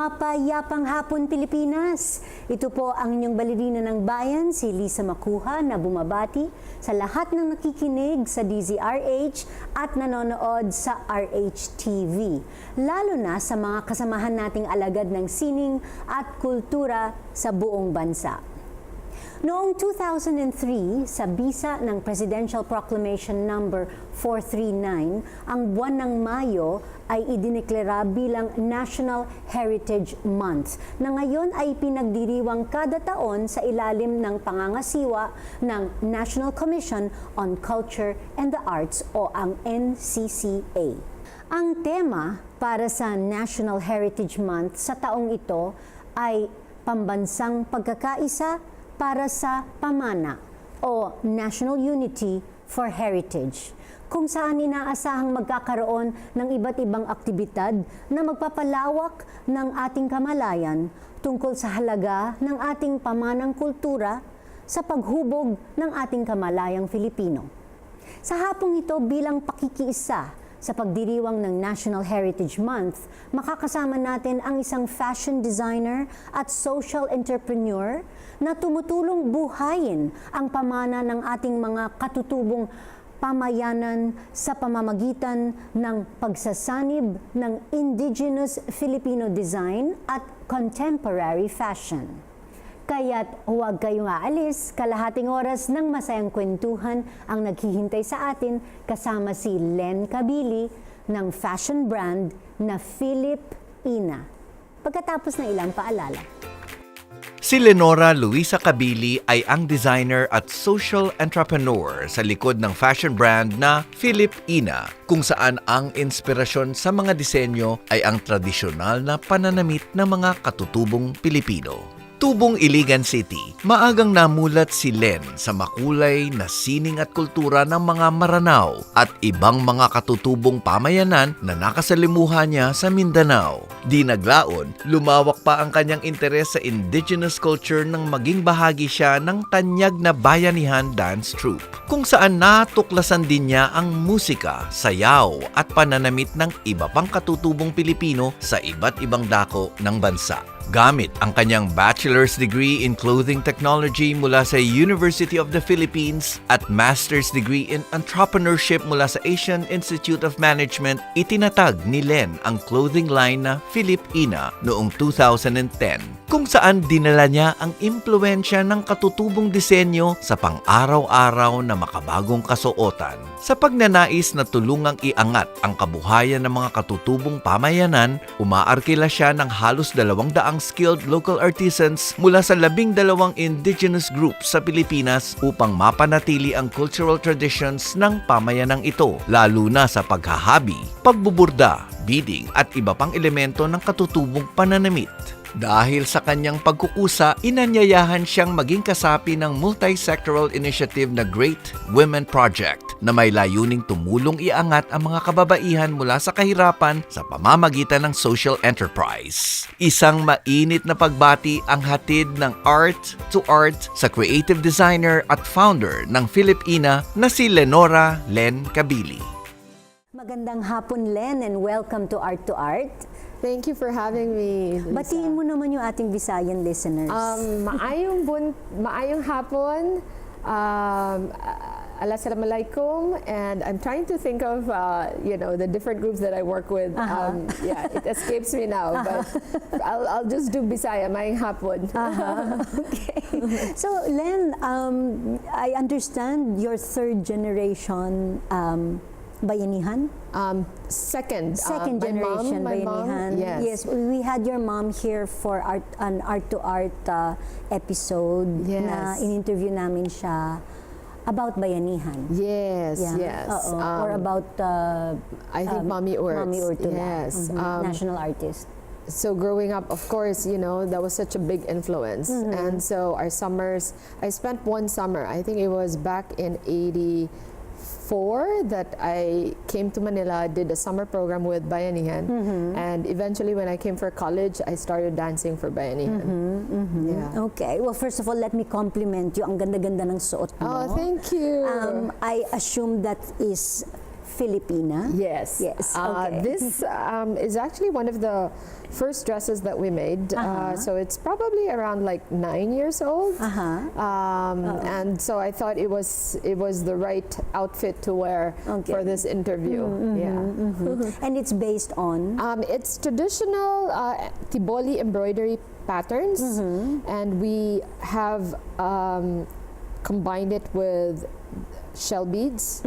Mapayapang hapon Pilipinas! Ito po ang inyong balerina ng bayan, si Lisa Macuja, na bumabati sa lahat ng nakikinig sa DZRH at nanonood sa RH TV. Lalo na sa mga kasamahan nating alagad ng sining at kultura sa buong bansa. Noong 2003, sa bisa ng Presidential Proclamation No. 439, ang buwan ng Mayo ay idineklara bilang National Heritage Month na ngayon ay pinagdiriwang kada taon sa ilalim ng pangangasiwa ng National Commission on Culture and the Arts o ang NCCA. Ang tema para sa National Heritage Month sa taong ito ay Pambansang Pagkakaisa para sa Pamana o National Unity for Heritage, kung saan inaasahang magkakaroon ng iba't ibang aktibidad na magpapalawak ng ating kamalayan tungkol sa halaga ng ating pamanang kultura sa paghubog ng ating kamalayang Filipino. Sa hapong ito, bilang pakikiisa sa pagdiriwang ng National Heritage Month, makakasama natin ang isang fashion designer at social entrepreneur na tumutulong buhayin ang pamana ng ating mga katutubong pamayanan sa pamamagitan ng pagsasanib ng indigenous Filipino design at contemporary fashion. Kaya't huwag kayong aalis, kalahating oras ng masayang kwentuhan ang naghihintay sa atin kasama si Len Cabili ng fashion brand na Philip Ina. Pagkatapos ng ilang paalala. Si Lenora Luisa Cabili ay ang designer at social entrepreneur sa likod ng fashion brand na Philip Ina, kung saan ang inspirasyon sa mga disenyo ay ang tradisyonal na pananamit ng mga katutubong Pilipino. Tubong Iligan City, maagang namulat si Len sa makulay na sining at kultura ng mga Maranao at ibang mga katutubong pamayanan na nakasalimuha niya sa Mindanao. Di naglaon, lumawak pa ang kanyang interes sa indigenous culture nang maging bahagi siya ng tanyag na bayanihan dance troupe, kung saan natuklasan din niya ang musika, sayaw at pananamit ng iba pang katutubong Pilipino sa iba't ibang dako ng bansa. Gamit ang kanyang bachelor's degree in clothing technology mula sa University of the Philippines at master's degree in entrepreneurship mula sa Asian Institute of Management, itinatag ni Len ang clothing line na Philip Ina noong 2010, kung saan dinala niya ang impluensya ng katutubong disenyo sa pang-araw-araw na makabagong kasuotan. Sa pagnanais na tulungang iangat ang kabuhayan ng mga katutubong pamayanan, umaarkila siya ng halos 200 skilled local artisans mula sa 12 indigenous groups sa Pilipinas upang mapanatili ang cultural traditions ng pamayanang ito, lalo na sa paghahabi, pagbuburda, beading at iba pang elemento ng katutubong pananamit. Dahil sa kanyang pagkukusa, inanyayahan siyang maging kasapi ng multi-sectoral initiative na Great Women Project na may layuning tumulong iangat ang mga kababaihan mula sa kahirapan sa pamamagitan ng social enterprise. Isang mainit na pagbati ang hatid ng Art2art sa creative designer at founder ng Philip Ina na si Lenora Len Cabili. Magandang hapon, Len, and welcome to Art2art. Thank you for having me, Lisa. Batiin mo naman yung ating Visayan listeners. Maayong hapon. Assalamualaikum, and I'm trying to think of the different groups that I work with. Yeah, it escapes me now, but I'll just do Bisaya. Maayong hapon. Okay. So, Len, I understand you're third generation bayanihan? Second generation my bayanihan. mom, yes. We had your mom here for an Art2art episode na in-interview namin siya about bayanihan. Yes, yes. Or about I think Mommy Urt. Mommy Urt, yes. National artist. So growing up, of course, that was such a big influence. And so our summers, I spent one summer, I think it was back in 1984 that I came to Manila, did a summer program with Bayanihan, and eventually when I came for college, I started dancing for Bayanihan. Yeah. Okay. Well, first of all, let me compliment you. Ang ganda-ganda ng suot mo. Oh, thank you. I assume that is Filipina? Yes. Yes. Okay. This is actually one of the first dresses that we made. So it's probably around like 9 years old. And so I thought it was the right outfit to wear for this interview. And it's based on? It's traditional Tiboli embroidery patterns, and we have combined it with shell beads.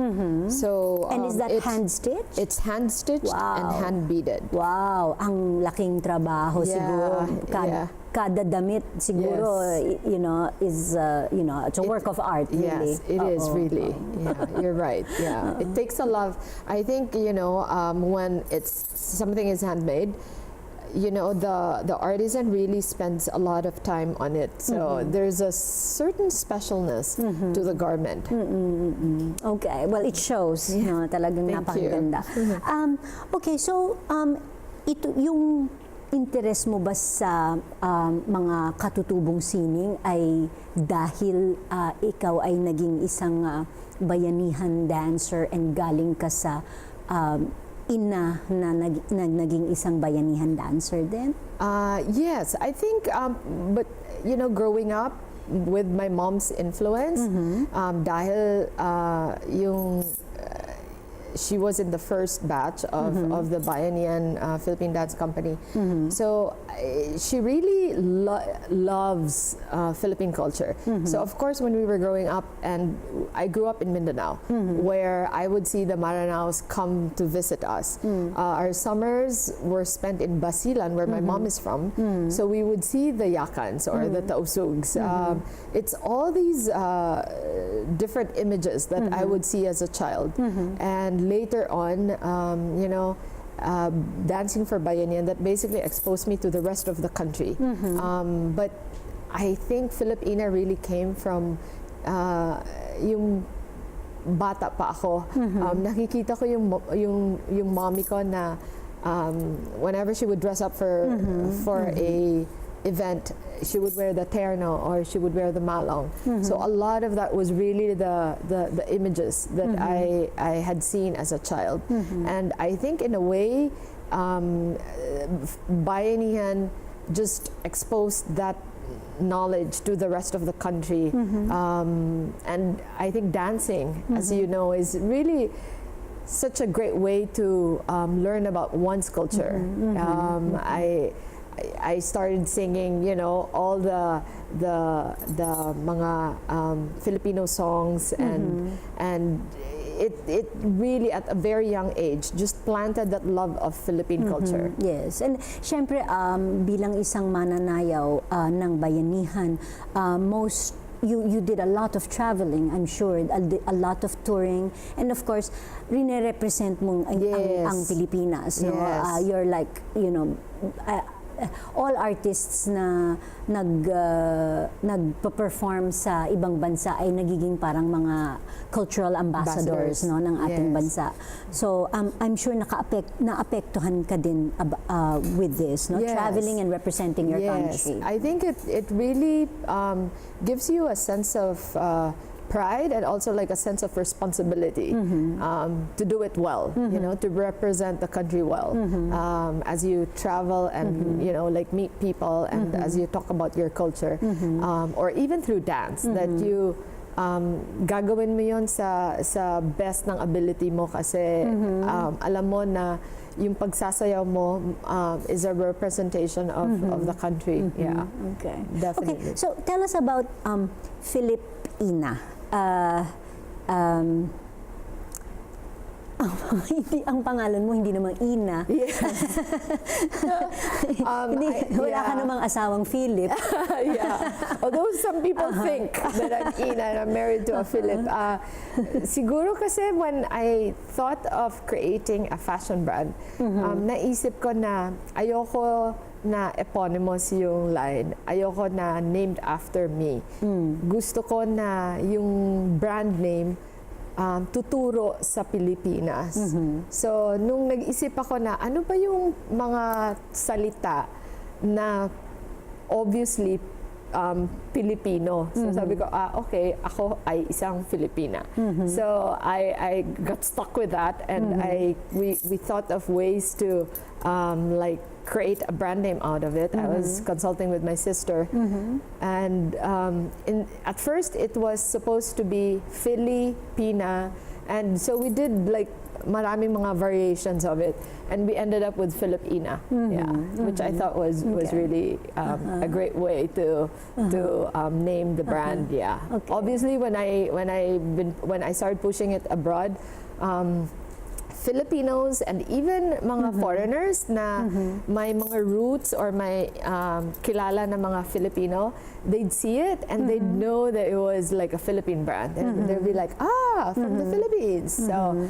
So And is that hand stitched? It's hand stitched and hand beaded. Wow, ang laking trabaho siguro. Kada damit siguro, you know, is it's a work of art. Really. Yes, it is really. Yeah, you're right. Yeah, it takes a lot. I think when something is handmade, the artisan really spends a lot of time on it. So there's a certain specialness to the garment. Okay, well, it shows. No, talagang napakaganda. Okay, so ito yung interest mo ba sa mga katutubong sining ay dahil ikaw ay naging isang bayanihan dancer and galing ka sa ina na naging isang bayanihan dancer din? Yes, I think, but growing up with my mom's influence, dahil she was in the first batch of the Bayanihan Philippine Dance Company. So she really loves Philippine culture. So of course when we were growing up, and I grew up in Mindanao, where I would see the Maranaos come to visit us. Our summers were spent in Basilan, where my mom is from. So we would see the Yakans or the Tausugs. It's all these different images that I would see as a child. And later on, dancing for Bayanihan, that basically exposed me to the rest of the country. But I think Filipina really came from yung bata pa ako. Nakikita ko yung mommy ko na whenever she would dress up for a event, she would wear the terno or she would wear the malong. So a lot of that was really the images that I had seen as a child. And I think in a way, Bayanihan just exposed that knowledge to the rest of the country. And I think dancing, as you know, is really such a great way to learn about one's culture. I started singing, all the mga Filipino songs, and it really at a very young age just planted that love of Philippine culture. Yes, and syempre bilang isang mananayaw ng bayanihan, you did a lot of traveling, I'm sure, a lot of touring, and of course, rine-represent mong ang Pilipinas. No? Yes. You're like, all artists na nagpa-perform sa ibang bansa ay nagiging parang mga cultural ambassadors no, ng ating bansa. So I'm sure naapektuhan ka din with this, no? Traveling and representing your country. I think it really gives you a sense of pride and also like a sense of responsibility to do it well, to represent the country well. As you travel and like meet people and as you talk about your culture, or even through dance, that you gagawin mo yun sa best ng ability mo kasi alam mo na yung pagsasayaw mo is a representation of the country. Yeah. Okay. Definitely. Okay. So tell us about Filipina. Ang pangalan mo hindi namang Ina. Yes. Wala ka namang asawang Philip. Although some people think that I'm Ina and I'm married to a Philip. Siguro kasi when I thought of creating a fashion brand, naisip ko na ayoko na eponymous yung line. Ayoko na named after me. Gusto ko na yung brand name tuturo sa Pilipinas. So, nung nag-isip ako na ano ba yung mga salita na obviously Filipino. So sabi ko, okay, ako ay isang Filipina. So I got stuck with that, and we thought of ways to like create a brand name out of it. I was consulting with my sister, and at first it was supposed to be Filipina, and so we did like maraming mga variations of it, and we ended up with Filipina, which I thought was really a great way to name the brand. Obviously when I started pushing it abroad, Filipinos and even mga foreigners na may mga roots or may kilala na mga Filipino, they'd see it and they'd know that it was like a Philippine brand. And they'd be like, from the Philippines. So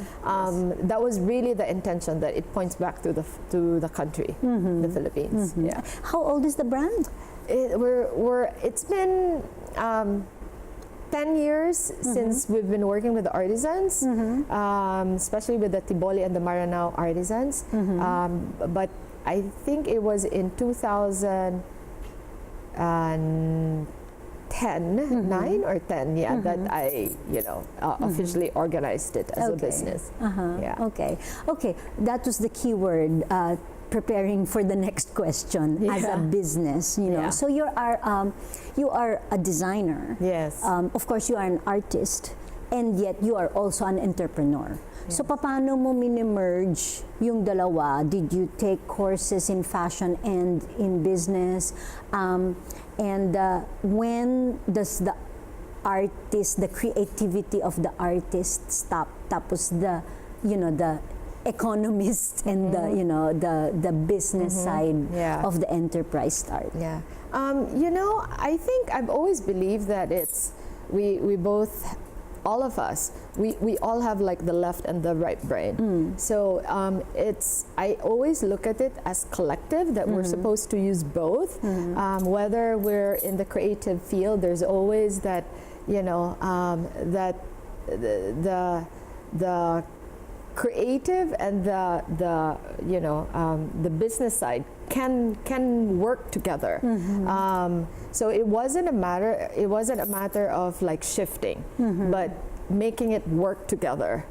that was really the intention, that it points back to the country, the Philippines. Yeah. How old is the brand? It's been 10 years since we've been working with the artisans, especially with the Tiboli and the Maranao artisans. But I think it was in 2010, 9 or 10, that I, officially organized it as a business. Okay. That was the key word. Preparing for the next question as a business, So you are a designer. Yes. Of course, you are an artist, and yet you are also an entrepreneur. Yes. So paano mo mini-merge yung dalawa? Did you take courses in fashion and in business? And when does the creativity of the artist stop? Tapos the economist and the business side of the enterprise start. I think I've always believed that we both, all of us, we all have like the left and the right brain. So I always look at it as collective, that we're supposed to use both. Whether we're in the creative field, there's always that that the creative and the business side can work together. So it wasn't a matter of like shifting, but making it work together.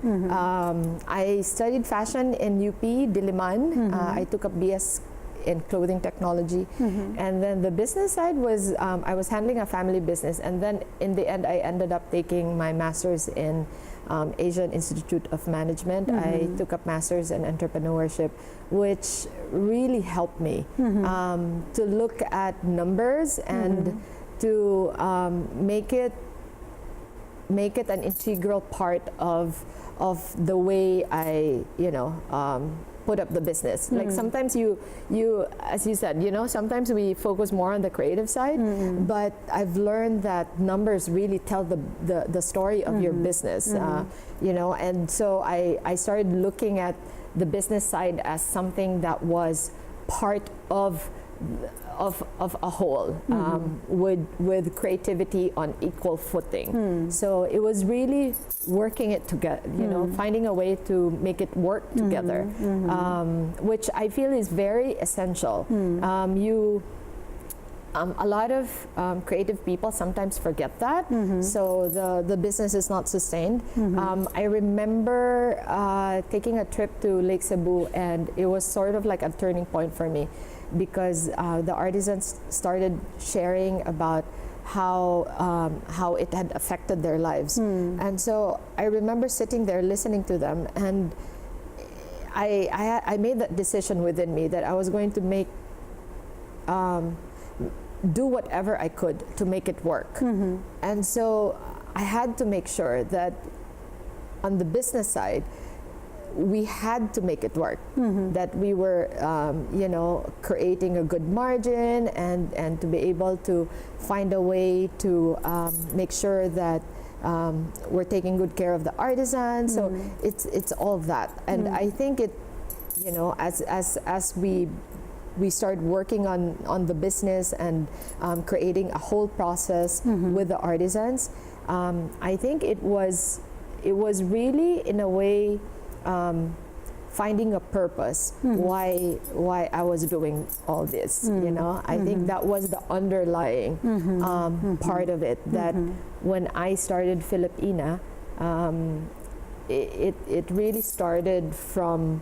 I studied fashion in UP Diliman. I took up BS in clothing technology, and then the business side was I was handling a family business, and then in the end I ended up taking my master's in Asian Institute of Management. I took up master's in entrepreneurship, which really helped me to look at numbers and to make it an integral part of the way I put up the business. Like sometimes you as you said, sometimes we focus more on the creative side, but I've learned that numbers really tell the story of your business. And so I started looking at the business side as something that was part of a whole, with creativity on equal footing. So it was really working it together, finding a way to make it work together, which I feel is very essential. A lot of creative people sometimes forget that, so the business is not sustained. I remember taking a trip to Lake Cebu, and it was sort of like a turning point for me, because the artisans started sharing about how it had affected their lives. And so I remember sitting there listening to them, and I made that decision within me that I was going to do whatever I could to make it work. And so I had to make sure that on the business side, we had to make it work, that we were creating a good margin, and to be able to find a way to make sure that we're taking good care of the artisans. So it's all of that. And I think it, as we start working on the business and creating a whole process with the artisans, I think it was really, in a way, finding a purpose why I was doing all this. You know, I think that was the underlying part of it. That when I started Filipina, it really started from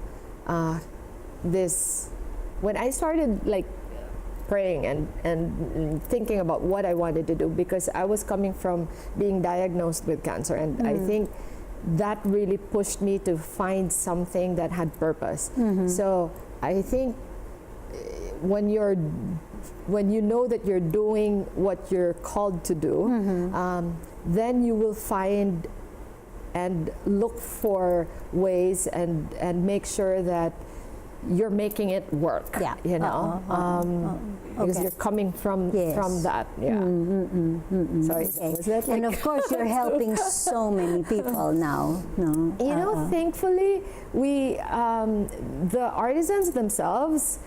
this. When I started like praying and thinking about what I wanted to do, because I was coming from being diagnosed with cancer, and I think that really pushed me to find something that had purpose. So I think when you know that you're doing what you're called to do, then you will find and look for ways and make sure that you're making it work. Yeah. You know, because Okay. you're coming from that. Yeah. Sorry, was that And like- of course, you're helping so many people now. No? You know, thankfully, we the artisans themselves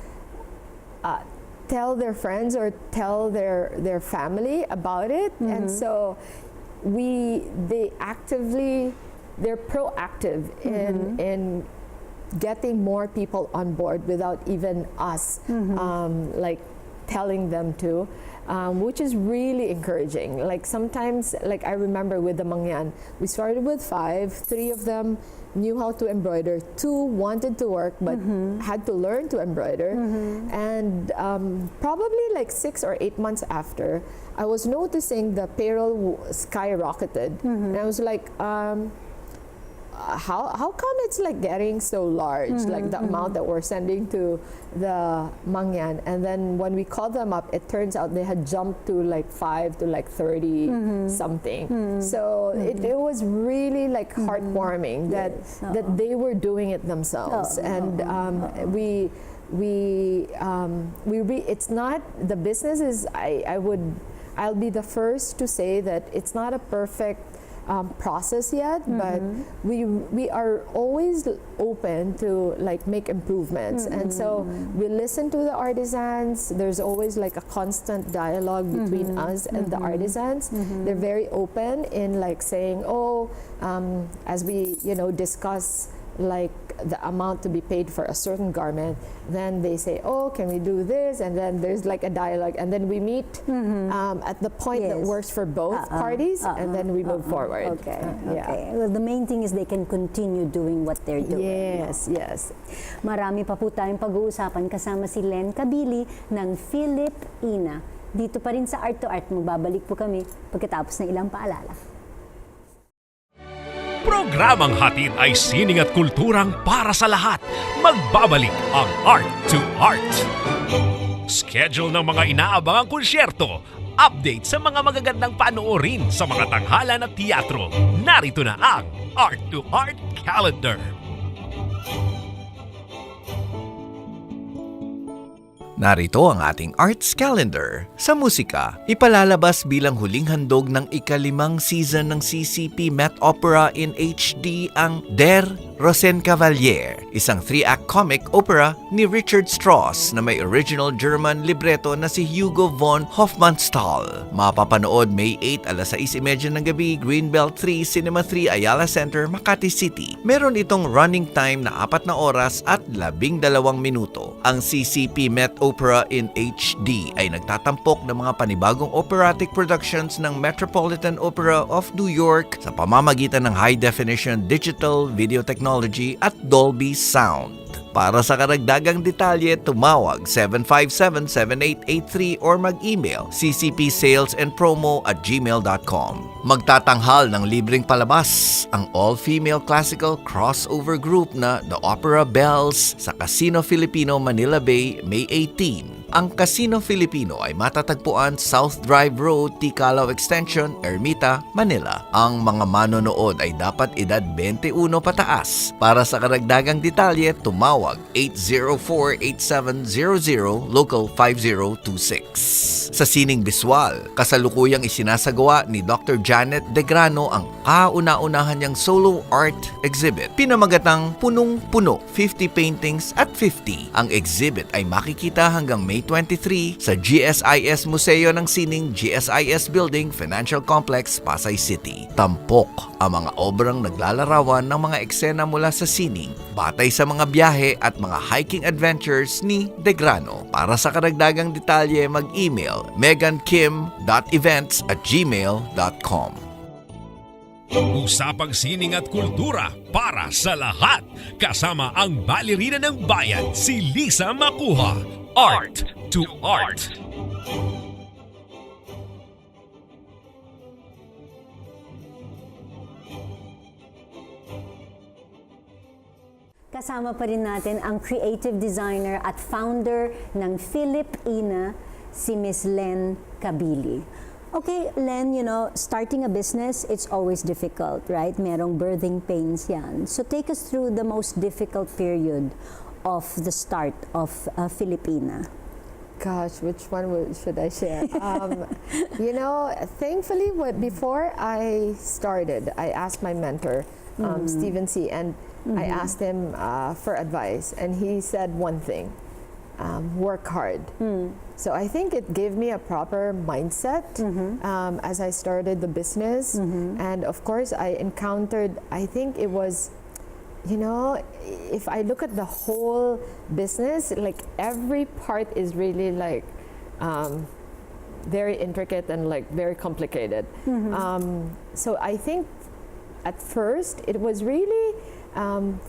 tell their friends or tell their family about it, and so they're proactive in getting more people on board without even us like telling them to. Which is really encouraging. Like sometimes, like I remember with the Mangyan, we started with 5, 3 of them knew how to embroider, 2 wanted to work but had to learn to embroider, and probably like 6 or 8 months after, I was noticing the payroll skyrocketed, and I was like, how come it's like getting so large, like the amount that we're sending to the Mangyan, and then when we called them up, it turns out they had jumped to like 5 to like 30 something. So it was really like heartwarming that they were doing it themselves, and it's not, the business is, I'll be the first to say that it's not a perfect process yet, but we are always open to like make improvements, and so we listen to the artisans. There's always like a constant dialogue between us and the artisans. They're very open in like saying, as we discuss like the amount to be paid for a certain garment, then they say, can we do this? And then there's like a dialogue, and then we meet at the point that works for both parties, and then we move forward. Okay. Well, the main thing is they can continue doing what they're doing. Yes, yes. Marami pa po tayong pag-uusapan kasama si Len Cabili ng Filipina. Dito pa rin sa Art2art, magbabalik po kami pagkatapos ng ilang paalala. Programang hatid ay sining at kulturang para sa lahat. Magbabalik ang Art2art. Schedule ng mga inaabangang konsyerto. Update sa mga magagandang panoorin sa mga tanghalan at teatro. Narito na ang Art2art Calendar. Narito ang ating Arts Calendar. Sa musika, ipalalabas bilang huling handog ng ika-5 season ng CCP Met Opera in HD ang Der Rosenkavalier, isang 3-act comic opera ni Richard Strauss na may original German libretto na si Hugo von Hofmannsthal. Mapapanood May 8 alas 6:30 ng gabi, Greenbelt 3, Cinema 3, Ayala Center, Makati City. Meron itong running time na 4 na oras at 12 minuto. Ang CCP Met Opera in HD ay nagtatampok ng mga panibagong operatic productions ng Metropolitan Opera of New York sa pamamagitan ng high-definition digital video technology at Dolby Sound. Para sa karagdagang detalye, tumawag 757-7883 or mag-email ccpsalesandpromo@gmail.com. Magtatanghal ng libreng palabas ang all-female classical crossover group na The Opera Bells sa Casino Filipino, Manila Bay, May 18. Ang Casino Filipino ay matatagpuan South Drive Road, Ticalaw Extension, Ermita, Manila. Ang mga manonood ay dapat edad 21 pataas. Para sa karagdagang detalye, tumawag 804-8700 Local 5026. Sa sining biswal, kasalukuyang isinasagawa ni Dr. Janet De Grano ang kauna-unahan niyang solo art exhibit. Pinamagatang Punong-Puno, 50 Paintings at 50. Ang exhibit ay makikita hanggang May 2023 sa GSIS Museo ng Sining GSIS Building Financial Complex, Pasay City. Tampok ang mga obrang naglalarawan ng mga eksena mula sa sining, batay sa mga biyahe at mga hiking adventures ni De Grano. Para sa karagdagang detalye, mag-email megankim.events@gmail.com. Usapang sining at kultura para sa lahat. Kasama ang balerina ng bayan, si Lisa Macuja. Art2art. Kasama pa rin natin ang creative designer at founder ng Philip Ina, si Miss Len Cabili. Okay, Len, starting a business, it's always difficult, right? Merong birthing pains yan. So take us through the most difficult period of the start of Filipina. Gosh, which one should I share? Thankfully, before I started, I asked my mentor, Stephen C., and I asked him for advice, and he said one thing: work hard. So I think it gave me a proper mindset as I started the business, and of course I encountered. I think it was, if I look at the whole business, like every part is really like very intricate and like very complicated. So I think at first it was really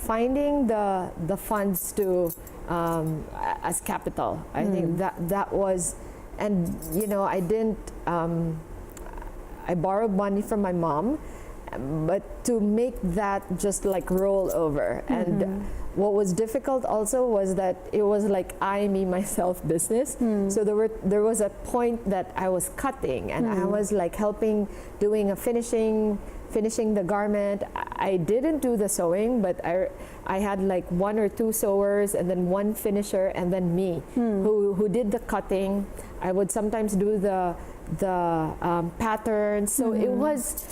finding the funds to as capital. I think that was, and I didn't. I borrowed money from my mom, but to make that just like roll over. And what was difficult also was that it was like I, me, myself business. So there was a point that I was cutting, and I was like helping, doing a finishing the garment. I didn't do the sewing, but I had like 1 or 2 sewers, and then 1 finisher, and then me who did the cutting. I would sometimes do the patterns. So it was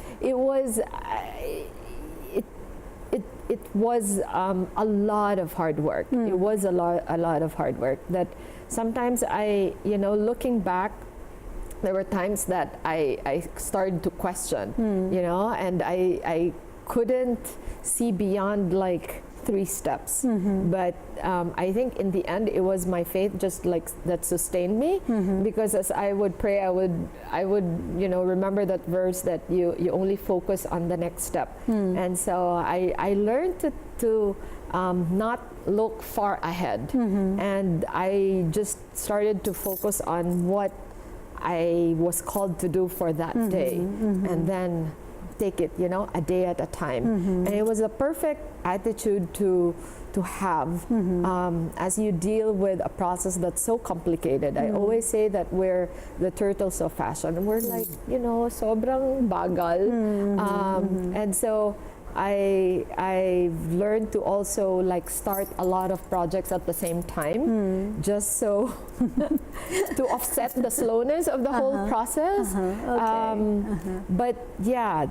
a lot of hard work. It was a lot of hard work that sometimes looking back, there were times that I started to question, and I couldn't see beyond like 3 steps. But I think in the end, it was my faith just like that sustained me, because as I would pray, I would remember that verse that you only focus on the next step. And so I learned to not look far ahead, and I just started to focus on what I was called to do for that day, and then take it, a day at a time. And it was a perfect attitude to have as you deal with a process that's so complicated. I always say that we're the turtles of fashion. We're like, sobrang bagal. And so I've learned to also like start a lot of projects at the same time, just so to offset the slowness of the whole process. But yeah,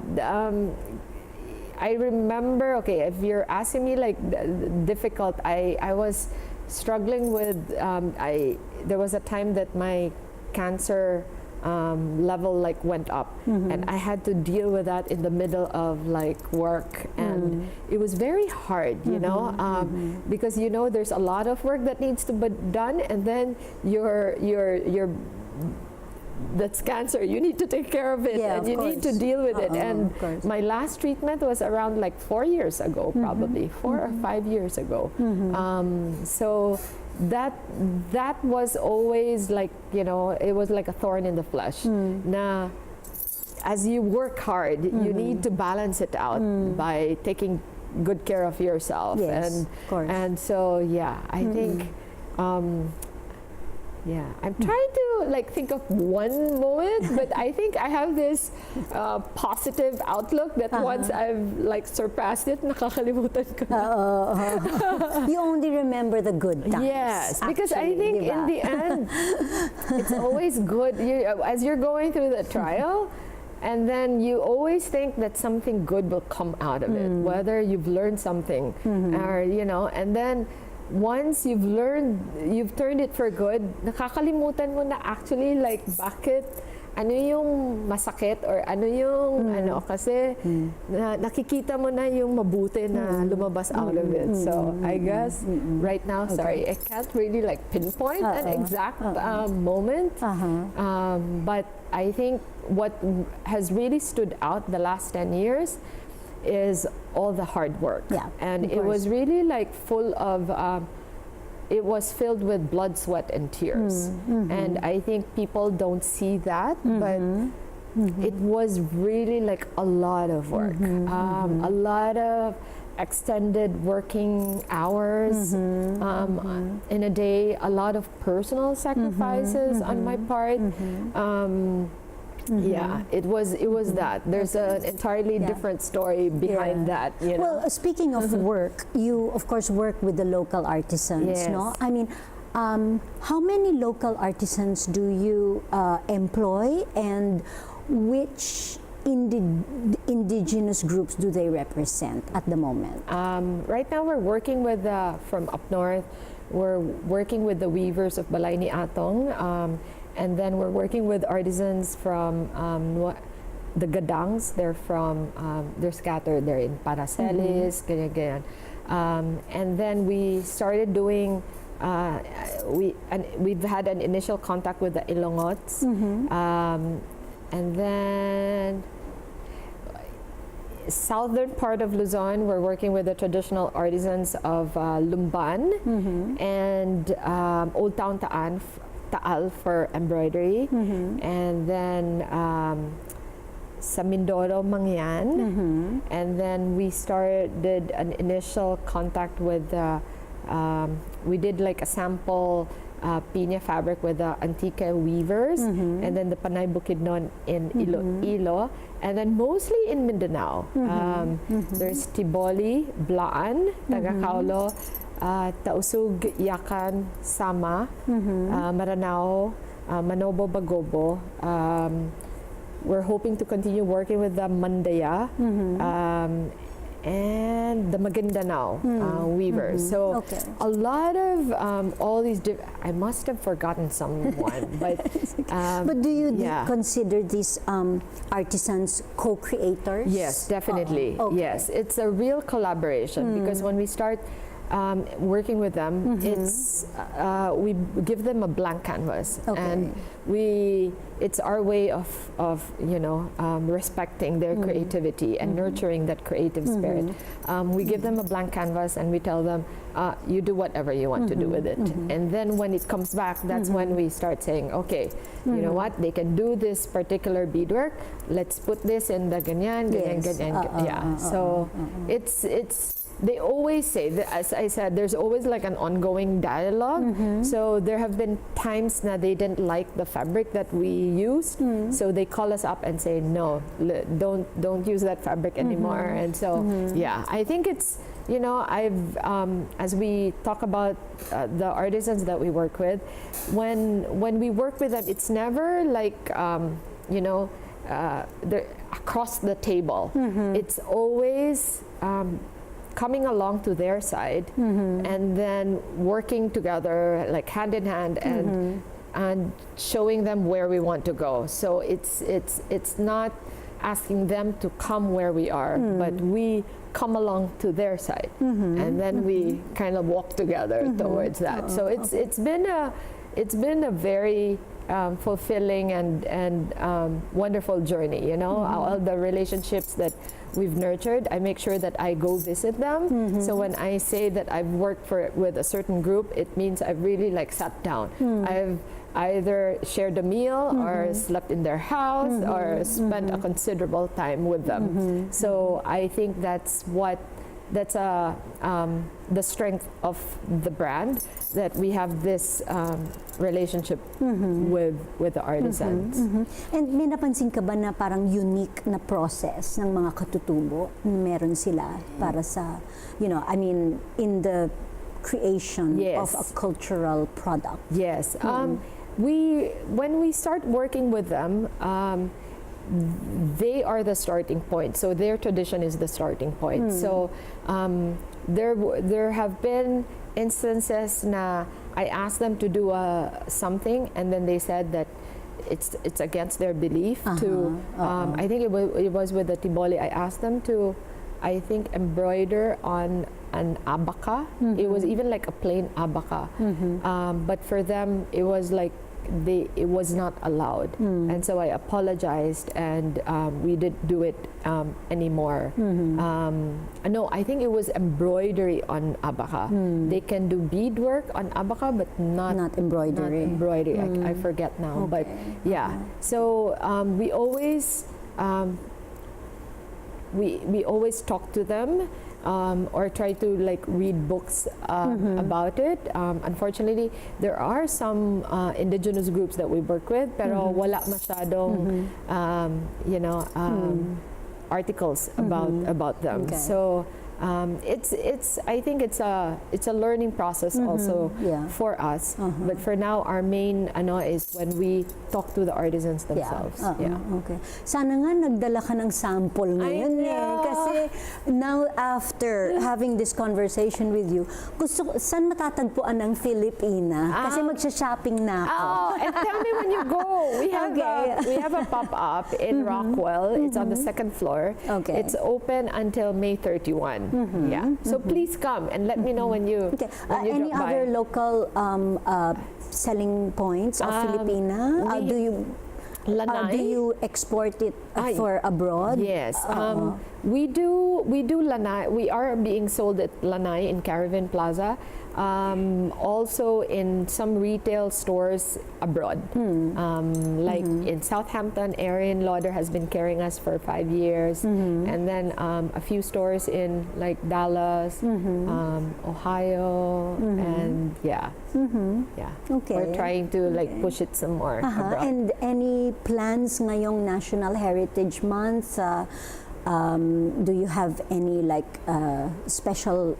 I remember, if you're asking me like difficult, I was struggling with, there was a time that my cancer level like went up, and I had to deal with that in the middle of like work, and it was very hard, because there's a lot of work that needs to be done, and then your that's cancer, you need to take care of it, and you need to deal with it. And my last treatment was around like 4 years ago, probably 4 or 5 years ago. So that was always like, it was like a thorn in the flesh. Na as you work hard, you need to balance it out by taking good care of yourself. Yes, and of course. And so I think I'm trying to like think of one moment, but I think I have this positive outlook that once I've like surpassed it, nakakalimutan ko na. You only remember the good times. Yes, because I actually, think diba? in the end, it's always good as you're going through the trial. And then you always think that something good will come out of it, whether you've learned something or, and then once you've turned it for good, nakakalimutan mo na actually like bakit, ano yung masakit or ano yung ano, kasi nakikita mo na yung mabuti na lumabas out of it. So I guess right now, sorry, I can't really like pinpoint an exact moment, but I think what has really stood out the last 10 years is all the hard work. Yeah, and of it was course. really like full of it was filled with blood, sweat, and tears. And I think people don't see that, but it was really like a lot of work, a lot of extended working hours in a day, a lot of personal sacrifices on my part. Yeah, it was that. There's an entirely different story behind that. You know? Well, speaking of work, you of course work with the local artisans, Yes. no? I mean, how many local artisans do you employ, and which indigenous groups do they represent at the moment? Right now, we're working with from up north. We're working with the weavers of Balay ni Atong. And then we're working with artisans from the Gadangs. They're from, they're scattered. They're in Paracelis, ganyan. And then we started doing, we've had an initial contact with the Ilongots. And then southern part of Luzon, we're working with the traditional artisans of Lumban and Old Town Taal for embroidery, and then sa Mindoro, Mangyan, and then we started an initial contact with we did like a sample piña fabric with the Antique weavers, and then the Panay Bukidnon in Iloilo, and then mostly in Mindanao. There's Tiboli, Blaan, Tagacaulo, Tausug, Yakan, Sama, Maranao, Manobo, Bagobo. We're hoping to continue working with the Mandaya and the Maguindanao weavers. So a lot of all these. I must have forgotten someone, But do you consider these artisans co-creators? Yes, definitely. Okay. Yes, it's a real collaboration because when we start working with them, it's we give them a blank canvas, and it's our way of respecting their creativity and nurturing that creative spirit. We give them a blank canvas and we tell them, you do whatever you want to do with it. And then when it comes back, that's when we start saying, okay, you know what, they can do this particular beadwork. Let's put this in the ganyan, ganyan. So it's. They always say, as I said, there's always like an ongoing dialogue. So there have been times that they didn't like the fabric that we used. So they call us up and say, no, don't use that fabric anymore. And so, I think it's, I've, as we talk about the artisans that we work with, when we work with them, it's never like, across the table. It's always coming along to their side and then working together like hand in hand and showing them where we want to go. So it's not asking them to come where we are, but we come along to their side and then we kind of walk together towards that. So it's been a very fulfilling and wonderful journey, all the relationships that we've nurtured. I make sure that I go visit them. So when I say that I've worked with a certain group, it means I've really like sat down. I've either shared a meal or slept in their house or spent a considerable time with them. So I think that's the strength of the brand, that we have this relationship with the artisans. And may napansin ka ba na parang unique na process ng mga katutubo na meron sila para sa, in the creation of a cultural product? Yes. When we start working with them, they are the starting point. So their tradition is the starting point. So there have been instances na I asked them to do something, and then they said that it's against their belief to. I think it was with the Tiboli. I asked them to, I think, embroider on an abaka. It was even like a plain abaka, but for them it was like it was not allowed, and so I apologized, and we didn't do it anymore. No, I think it was embroidery on abaka. They can do beadwork on abaka, but not embroidery. Not embroidery. I forget now, but yeah. So we always we always talk to them. Or try to like read books about it. Unfortunately, there are some indigenous groups that we work with, pero wala masyadong articles about them. Okay. So it's I think it's a learning process also for us. But for now, our main is when we talk to the artisans themselves. Okay. Sana nga nagdala ka ng sample ngayon kasi now after having this conversation with you, saan matatagpuan ng Filipina? Kasi magsha-shopping na ako. And tell me when you go. We have a pop-up in Rockwell. It's on the second floor. Okay. It's open until May 31. Yeah. So please come and let me know when you when you any drop by. other local selling points of Filipina? Do you export it for abroad? Yes. We do lanai. We are being sold at Lanai in Caravan Plaza. Also in some retail stores abroad. Like in Southampton, Erin Lauder has been carrying us for 5 years. And then a few stores in like Dallas, Ohio, and Okay. We're trying to like push it some more abroad. And any plans ngayong National Heritage Month? Do you have any like special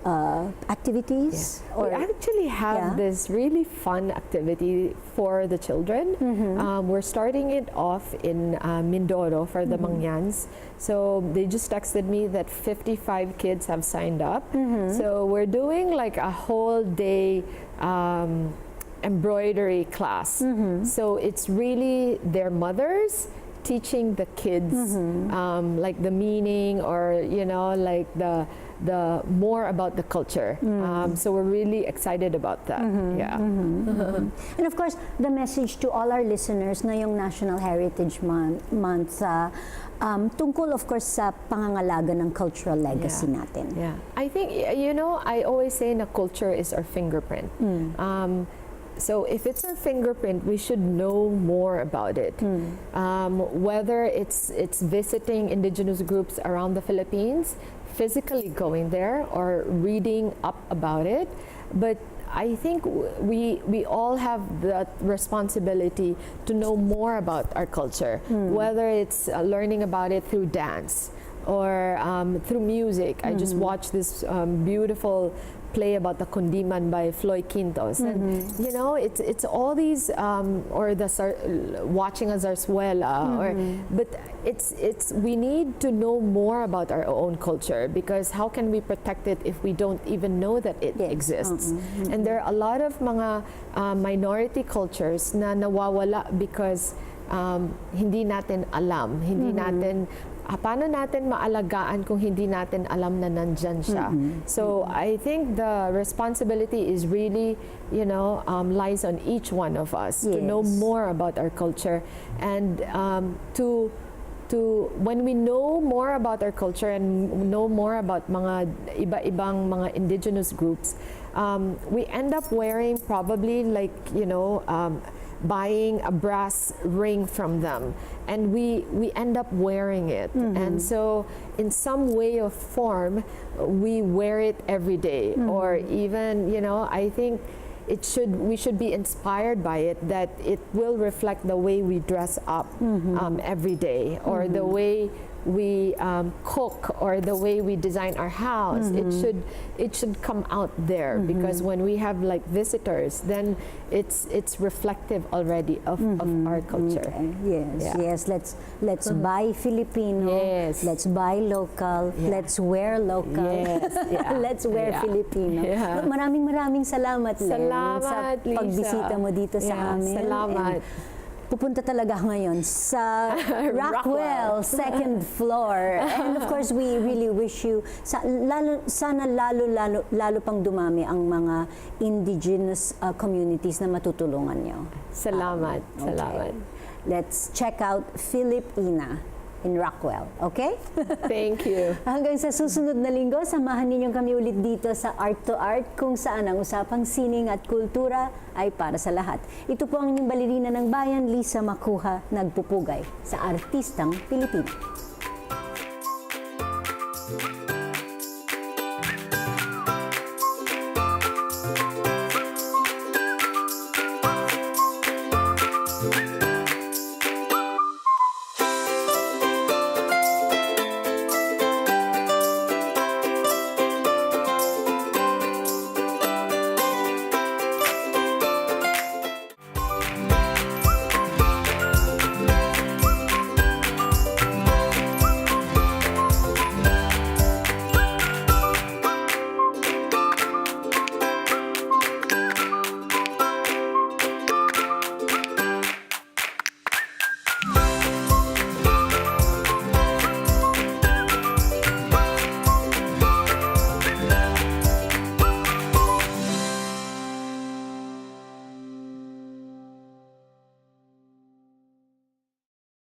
activities? We actually have this really fun activity for the children. We're starting it off in Mindoro for the Mangyans. So they just texted me that 55 kids have signed up. So we're doing like a whole day embroidery class. So it's really their mothers teaching the kids like the meaning, or like the more about the culture. So we're really excited about that. And of course, the message to all our listeners ngayong National Heritage Month, tungkol of course sa pangangalaga ng cultural legacy natin. I think I always say na culture is our fingerprint. So if it's our fingerprint, we should know more about it. Whether it's visiting indigenous groups around the Philippines, physically going there, or reading up about it. But I think we all have that responsibility to know more about our culture, whether it's learning about it through dance or through music. I just watched this beautiful play about the Kundiman by Floyd Quintos, and it's all these or watching a zarzuela, but it's we need to know more about our own culture, because how can we protect it if we don't even know that it exists? And there are a lot of mga minority cultures na nawawala because hindi natin alam, hindi natin paano natin maalagaan kung hindi natin alam na nandyan siya. So I think the responsibility is really, lies on each one of us to know more about our culture, and to when we know more about our culture and know more about mga iba-ibang mga indigenous groups, we end up wearing probably like buying a brass ring from them, and we end up wearing it. And so in some way or form we wear it every day, or even I think we should be inspired by it, that it will reflect the way we dress up every day, or the way we cook or the way we design our house. It should come out there, because when we have like visitors, then it's reflective already of our culture. Okay. Yes. Let's buy Filipino. Yes. Let's buy local. Yeah. Let's wear local. Yes. Yeah. Let's wear Yeah. Filipino. Yeah. Maraming salamat, Len, Salamat, sa Lisa. pagbisita mo dito sa Yeah, amin. salamat. And pupunta talaga ako ngayon sa Rockwell, second floor. And of course, we really wish you, sana lalo pang dumami ang mga indigenous communities na matutulungan nyo. Salamat. Salamat. Let's check out Filipina in Rockwell, okay? Thank you. Hanggang sa susunod na linggo, samahan ninyong kami ulit dito sa Art2art, kung saan ang usapang sining at kultura ay para sa lahat. Ito po ang inyong balerina ng bayan, Lisa Macuja, nagpupugay sa artistang Pilipino.